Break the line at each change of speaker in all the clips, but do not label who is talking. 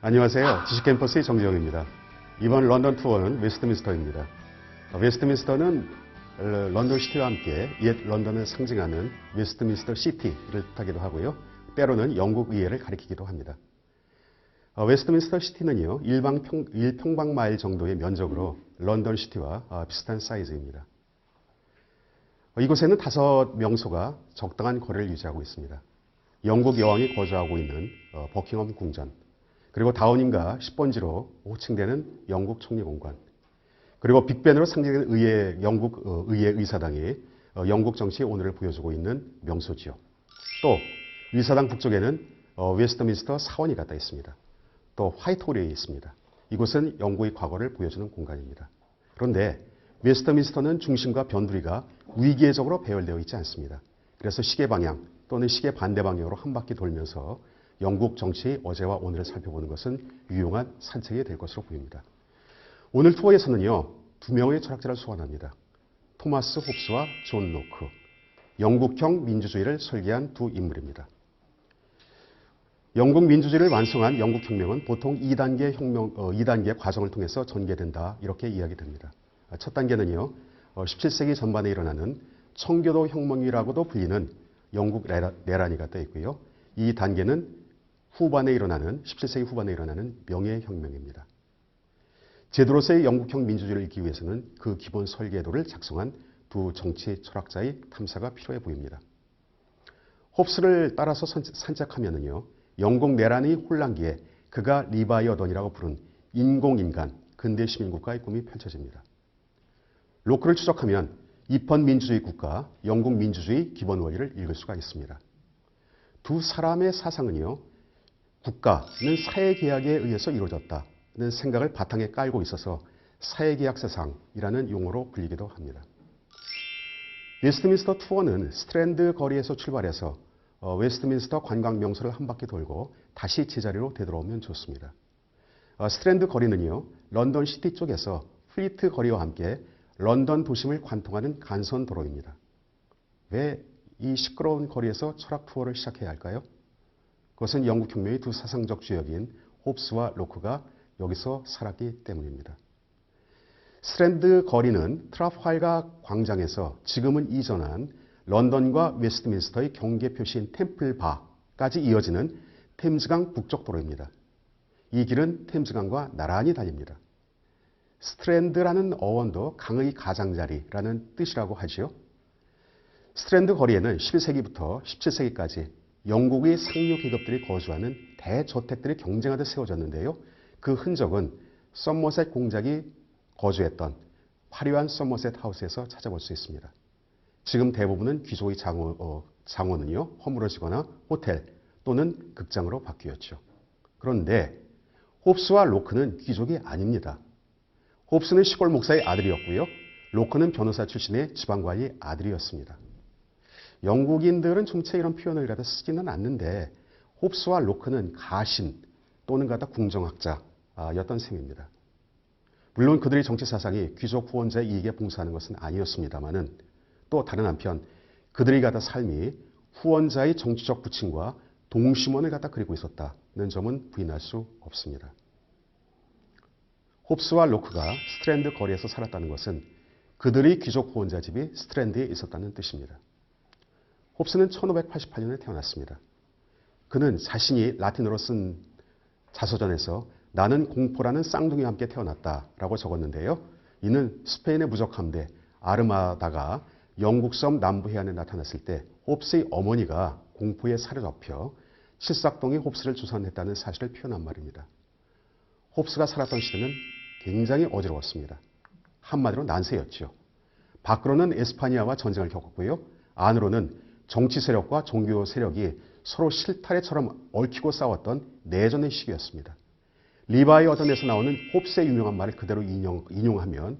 안녕하세요. 지식캠퍼스의 정지영입니다. 이번 런던 투어는 웨스트민스터입니다. 웨스트민스터는 런던 시티와 함께 옛 런던을 상징하는 웨스트민스터 시티를 뜻하기도 하고요. 때로는 영국 의회를 가리키기도 합니다. 웨스트민스터 시티는요, 1평방마일 정도의 면적으로 런던 시티와 비슷한 사이즈입니다. 이곳에는 5명소가 적당한 거리를 유지하고 있습니다. 영국 여왕이 거주하고 있는 버킹엄 궁전, 그리고 다우닝가 10번지로 호칭되는 영국 총리공관, 그리고 빅벤으로 상징되는 영국 의회 의사당이 영국 정치의 오늘을 보여주고 있는 명소지요. 또 의사당 북쪽에는 웨스트민스터 사원이 갖다 있습니다. 또 화이트홀이 있습니다. 이곳은 영국의 과거를 보여주는 공간입니다. 그런데 웨스트민스터는 중심과 변두리가 위계적으로 배열되어 있지 않습니다. 그래서 시계 방향 또는 시계 반대 방향으로 한 바퀴 돌면서 영국 정치의 어제와 오늘을 살펴보는 것은 유용한 산책이 될 것으로 보입니다. 오늘 투어에서는요, 2명의 철학자를 소환합니다. 토마스 홉스와 존 로크, 영국형 민주주의를 설계한 두 인물입니다. 영국 민주주의를 완성한 영국혁명은 보통 2단계 과정을 통해서 전개된다, 이렇게 이야기됩니다. 첫 단계는요, 17세기 전반에 일어나는 청교도 혁명이라고도 불리는 영국 내란이 갖다 있고요. 이 단계는 17세기 후반에 일어나는 명예혁명입니다. 제도로서의 영국형 민주주의를 잇기 위해서는 그 기본 설계도를 작성한 두 정치 철학자의 탐사가 필요해 보입니다. 홉스를 따라서 산책하면은요, 영국 내란의 혼란기에 그가 리바이어던이라고 부른 인공인간, 근대 시민국가의 꿈이 펼쳐집니다. 로크를 추적하면 입헌 민주주의 국가, 영국 민주주의 기본 원리를 읽을 수가 있습니다. 두 사람의 사상은요, 국가는 사회계약에 의해서 이루어졌다는 생각을 바탕에 깔고 있어서 사회계약 세상이라는 용어로 불리기도 합니다. 웨스트민스터 투어는 스트랜드 거리에서 출발해서 웨스트민스터 관광 명소를 한 바퀴 돌고 다시 제자리로 되돌아오면 좋습니다. 스트랜드 거리는요, 런던 시티 쪽에서 플리트 거리와 함께 런던 도심을 관통하는 간선 도로입니다. 왜 이 시끄러운 거리에서 철학 투어를 시작해야 할까요? 그것은 영국혁명의 두 사상적 주역인 홉스와 로크가 여기서 살았기 때문입니다. 스트랜드 거리는 트라팔가 광장에서 지금은 이전한 런던과 웨스트민스터의 경계 표시인 템플바까지 이어지는 템즈강 북쪽 도로입니다. 이 길은 템즈강과 나란히 달립니다. 스트랜드라는 어원도 강의 가장자리라는 뜻이라고 하지요. 스트랜드 거리에는 11세기부터 17세기까지 영국의 상류 계급들이 거주하는 대저택들이 경쟁하듯 세워졌는데요. 그 흔적은 서머셋 공작이 거주했던 화려한 서머셋 하우스에서 찾아볼 수 있습니다. 지금 대부분은 귀족의 장원은요, 허물어지거나 호텔 또는 극장으로 바뀌었죠. 그런데 홉스와 로크는 귀족이 아닙니다. 홉스는 시골 목사의 아들이었고요. 로크는 변호사 출신의 지방관리의 아들이었습니다. 영국인들은 총체 이런 표현을 갖다 쓰지는 않는데 홉스와 로크는 가신 또는 갖다 궁정학자였던 셈입니다. 물론 그들의 정치 사상이 귀족 후원자의 이익에 봉사하는 것은 아니었습니다만은 또 다른 한편 그들이 갖다 삶이 후원자의 정치적 부친과 동심원을 갖다 그리고 있었다는 점은 부인할 수 없습니다. 홉스와 로크가 스트랜드 거리에서 살았다는 것은 그들의 귀족 후원자 집이 스트랜드에 있었다는 뜻입니다. 홉스는 1588년에 태어났습니다. 그는 자신이 라틴어로 쓴 자서전에서 나는 공포라는 쌍둥이와 함께 태어났다라고 적었는데요. 이는 스페인의 무적함대 아르마다가 영국 섬 남부 해안에 나타났을 때 홉스의 어머니가 공포에 사로잡혀 칠삭동이 홉스를 조선했다는 사실을 표현한 말입니다. 홉스가 살았던 시대는 굉장히 어지러웠습니다. 한마디로 난세였죠. 밖으로는 에스파니아와 전쟁을 겪었고요. 안으로는 정치 세력과 종교 세력이 서로 실타래처럼 얽히고 싸웠던 내전의 시기였습니다. 리바이어던에서 나오는 홉스의 유명한 말을 그대로 인용하면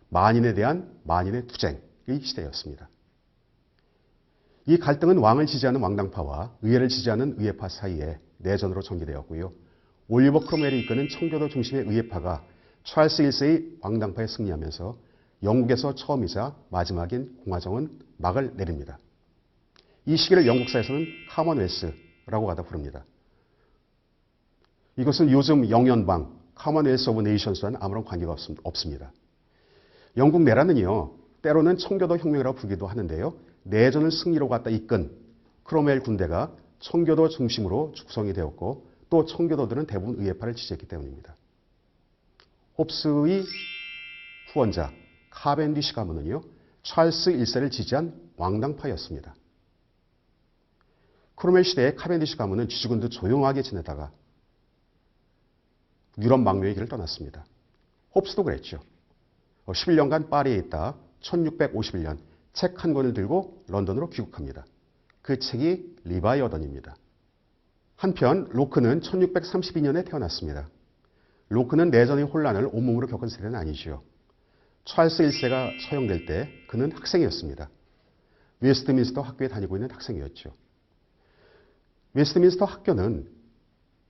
만인에 대한 만인의 투쟁의 시대였습니다. 이 갈등은 왕을 지지하는 왕당파와 의회를 지지하는 의회파 사이에 내전으로 전개되었고요. 올리버 크롬웰이 이끄는 청교도 중심의 의회파가 찰스 1세의 왕당파에 승리하면서 영국에서 처음이자 마지막인 공화정은 막을 내립니다. 이 시기를 영국사에서는 카먼웰스라고 갖다 부릅니다. 이것은 요즘 영연방, Commonwealth of Nations와는 아무런 관계가 없습니다. 영국 내란은요, 때로는 청교도 혁명이라고 부르기도 하는데요. 내전을 승리로 갖다 이끈 크롬웰 군대가 청교도 중심으로 구성이 되었고 또 청교도들은 대부분 의회파를 지지했기 때문입니다. 홉스의 후원자 카벤디시 가문은요, 찰스 1세를 지지한 왕당파였습니다. 크롬웰 시대에 카벤디시 가문은 지주군도 조용하게 지내다가 유럽 망명의 길을 떠났습니다. 홉스도 그랬죠. 11년간 파리에 있다 1651년 책 한 권을 들고 런던으로 귀국합니다. 그 책이 리바이어던입니다. 한편 로크는 1632년에 태어났습니다. 로크는 내전의 혼란을 온몸으로 겪은 세대는 아니지요. 찰스 1세가 처형될 때 그는 학생이었습니다. 웨스트민스터 학교에 다니고 있는 학생이었죠. 웨스트민스터 학교는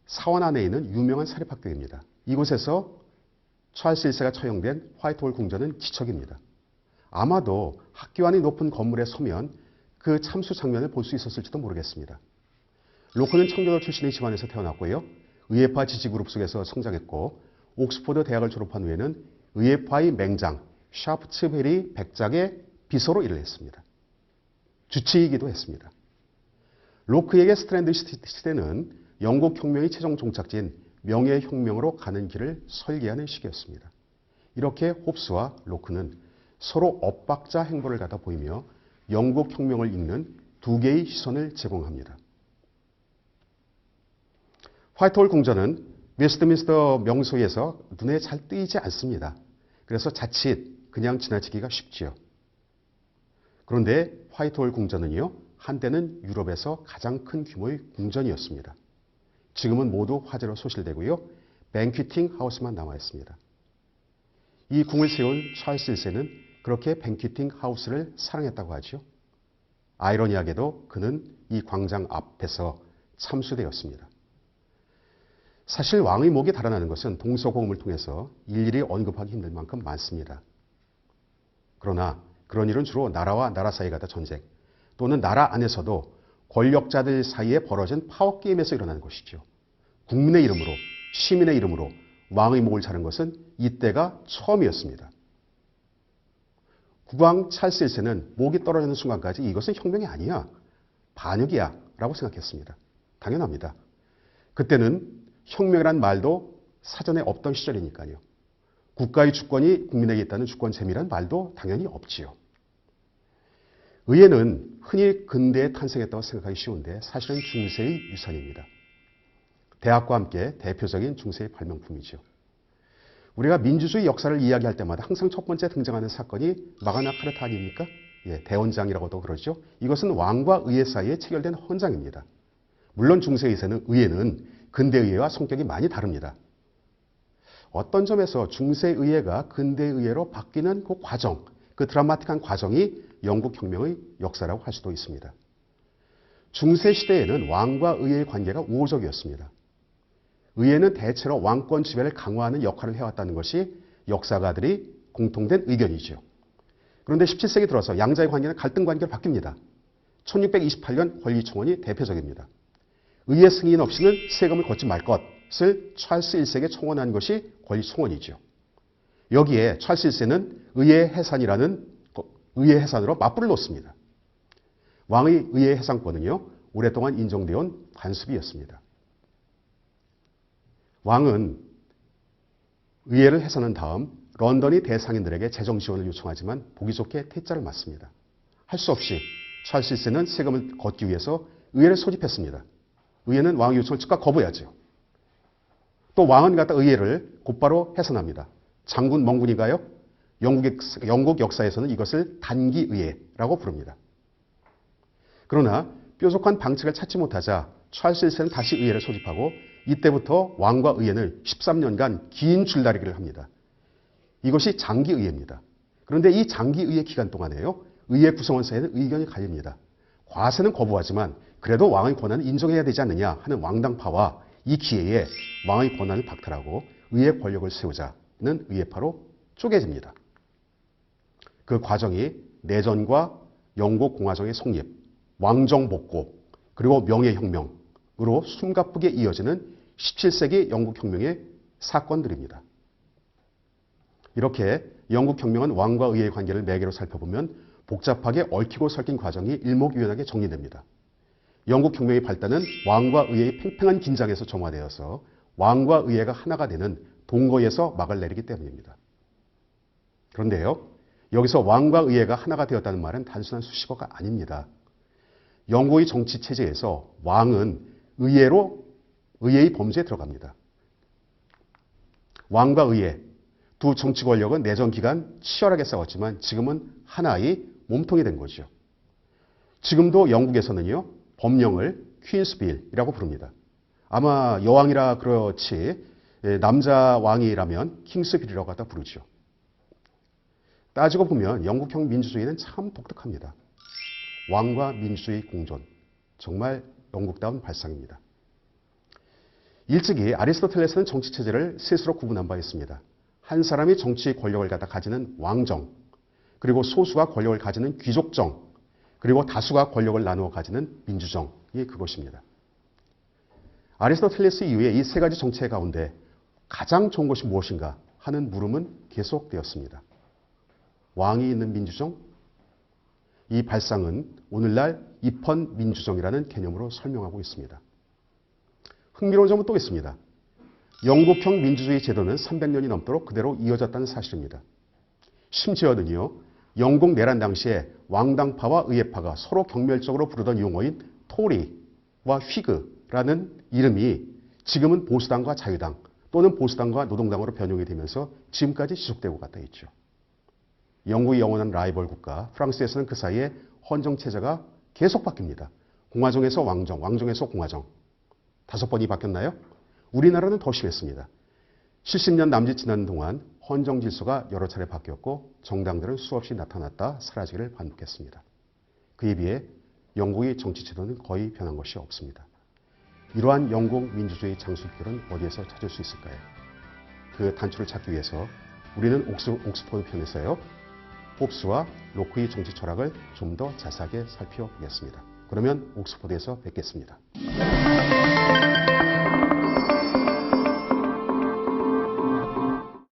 사원 안에 있는 유명한 사립학교입니다. 이곳에서 찰스 1세가 처형된 화이트홀 궁전은 지척입니다. 아마도 학교 안이 높은 건물에 서면 그 참수 장면을 볼 수 있었을지도 모르겠습니다. 로크는 청교도 출신의 집안에서 태어났고요. 의회파 지지그룹 속에서 성장했고 옥스포드 대학을 졸업한 후에는 의회파의 맹장 샤프츠베리 백작의 비서로 일을 했습니다. 주치이기도 했습니다. 로크에게 스트랜드 시대는 영국 혁명의 최종 종착지인 명예혁명으로 가는 길을 설계하는 시기였습니다. 이렇게 홉스와 로크는 서로 엇박자 행보를 갖다 보이며 영국 혁명을 읽는 두 개의 시선을 제공합니다. 화이트홀 궁전은 웨스트민스터 명소에서 눈에 잘 띄지 않습니다. 그래서 자칫 그냥 지나치기가 쉽지요. 그런데 화이트홀 궁전은요, 한때는 유럽에서 가장 큰 규모의 궁전이었습니다. 지금은 모두 화재로 소실되고요. 뱅퀴팅 하우스만 남아 있습니다. 이 궁을 세운 찰스 1세는 그렇게 뱅퀴팅 하우스를 사랑했다고 하죠. 아이러니하게도 그는 이 광장 앞에서 참수되었습니다. 사실 왕의 목이 달아나는 것은 동서고금을 통해서 일일이 언급하기 힘들 만큼 많습니다. 그러나 그런 일은 주로 나라와 나라 사이에 가다 전쟁 또는 나라 안에서도 권력자들 사이에 벌어진 파워게임에서 일어나는 것이죠. 국민의 이름으로 시민의 이름으로 왕의 목을 자른 것은 이때가 처음이었습니다. 국왕 찰스 1세는 목이 떨어지는 순간까지 이것은 혁명이 아니야, 반역이야 라고 생각했습니다. 당연합니다. 그때는 혁명이란 말도 사전에 없던 시절이니까요. 국가의 주권이 국민에게 있다는 주권 재미란 말도 당연히 없지요. 의회는 흔히 근대에 탄생했다고 생각하기 쉬운데 사실은 중세의 유산입니다. 대학과 함께 대표적인 중세의 발명품이죠. 우리가 민주주의 역사를 이야기할 때마다 항상 첫 번째 등장하는 사건이 마그나 카르타 아닙니까? 예, 대헌장이라고도 그러죠. 이것은 왕과 의회 사이에 체결된 헌장입니다. 물론 중세의회는 근대의회와 성격이 많이 다릅니다. 어떤 점에서 중세의회가 근대의회로 바뀌는 그 과정, 그 드라마틱한 과정이 영국 혁명의 역사라고 할 수도 있습니다. 중세시대에는 왕과 의회의 관계가 우호적이었습니다. 의회는 대체로 왕권 지배를 강화하는 역할을 해왔다는 것이 역사가들이 공통된 의견이죠. 그런데 17세기 들어서 양자의 관계는 갈등 관계로 바뀝니다. 1628년 권리청원이 대표적입니다. 의회 승인 없이는 세금을 걷지 말 것을 찰스 1세에게 청원한 것이 권리청원이죠. 여기에 찰스 1세는 의회 해산으로 맞불을 놓습니다. 왕의 의회 해상권은요, 오랫동안 인정되어 온 관습이었습니다. 왕은 의회를 해산한 다음 런던이 대상인들에게 재정 지원을 요청하지만 보기 좋게 퇴짜를 맞습니다. 할 수 없이 찰스 1세는 세금을 걷기 위해서 의회를 소집했습니다. 의회는 왕의 요청을 즉각 거부하죠. 또 왕은 갖다 의회를 곧바로 해산합니다. 장군 멍군인가요? 영국 역사에서는 이것을 단기의회라고 부릅니다. 그러나 뾰족한 방책을 찾지 못하자 찰스 1세는 다시 의회를 소집하고 이때부터 왕과 의회는 13년간 긴 줄다리기를 합니다. 이것이 장기의회입니다. 그런데 이 장기의회 기간 동안에요, 의회 구성원 사이에는 의견이 갈립니다. 과세는 거부하지만 그래도 왕의 권한을 인정해야 되지 않느냐 하는 왕당파와 이 기회에 왕의 권한을 박탈하고 의회 권력을 세우자는 의회파로 쪼개집니다. 그 과정이 내전과 영국 공화정의 성립, 왕정 복고, 그리고 명예혁명으로 숨가쁘게 이어지는 17세기 영국혁명의 사건들입니다. 이렇게 영국혁명은 왕과 의의 관계를 매개로 살펴보면 복잡하게 얽히고 설킨 과정이 일목요연하게 정리됩니다. 영국혁명의 발단은 왕과 의의 팽팽한 긴장에서 점화되어서 왕과 의회가 하나가 되는 동거에서 막을 내리기 때문입니다. 그런데요, 여기서 왕과 의회가 하나가 되었다는 말은 단순한 수식어가 아닙니다. 영국의 정치 체제에서 왕은 의회의 범주에 들어갑니다. 왕과 의회, 두 정치 권력은 내전 기간 치열하게 싸웠지만 지금은 하나의 몸통이 된 거죠. 지금도 영국에서는요, 법령을 퀸스빌이라고 부릅니다. 아마 여왕이라 그렇지 남자 왕이라면 킹스빌이라고 갖다 부르죠. 따지고 보면 영국형 민주주의는 참 독특합니다. 왕과 민주주의 공존, 정말 영국다운 발상입니다. 일찍이 아리스토텔레스는 정치체제를 셋으로 구분한 바 있습니다. 한 사람이 정치의 권력을 갖다 가지는 왕정, 그리고 소수가 권력을 가지는 귀족정, 그리고 다수가 권력을 나누어 가지는 민주정이 그것입니다. 아리스토텔레스 이후에 이 세 가지 정체 가운데 가장 좋은 것이 무엇인가 하는 물음은 계속되었습니다. 왕이 있는 민주정? 이 발상은 오늘날 입헌 민주정이라는 개념으로 설명하고 있습니다. 흥미로운 점은 또 있습니다. 영국형 민주주의 제도는 300년이 넘도록 그대로 이어졌다는 사실입니다. 심지어는요, 영국 내란 당시에 왕당파와 의회파가 서로 경멸적으로 부르던 용어인 토리와 휘그라는 이름이 지금은 보수당과 자유당 또는 보수당과 노동당으로 변형이 되면서 지금까지 지속되고 갔다 있죠. 영국의 영원한 라이벌 국가 프랑스에서는 그 사이에 헌정체제가 계속 바뀝니다. 공화정에서 왕정, 왕정에서 공화정. 5번이 바뀌었나요? 우리나라는 더 심했습니다. 70년 남짓 지난 동안 헌정 질서가 여러 차례 바뀌었고 정당들은 수없이 나타났다 사라지기를 반복했습니다. 그에 비해 영국의 정치제도는 거의 변한 것이 없습니다. 이러한 영국 민주주의 장수기결은 어디에서 찾을 수 있을까요? 그 단초를 찾기 위해서 우리는 옥스퍼드 편에서요, 홉스와 로크의 정치 철학을 좀 더 자세하게 살펴보겠습니다. 그러면 옥스퍼드에서 뵙겠습니다.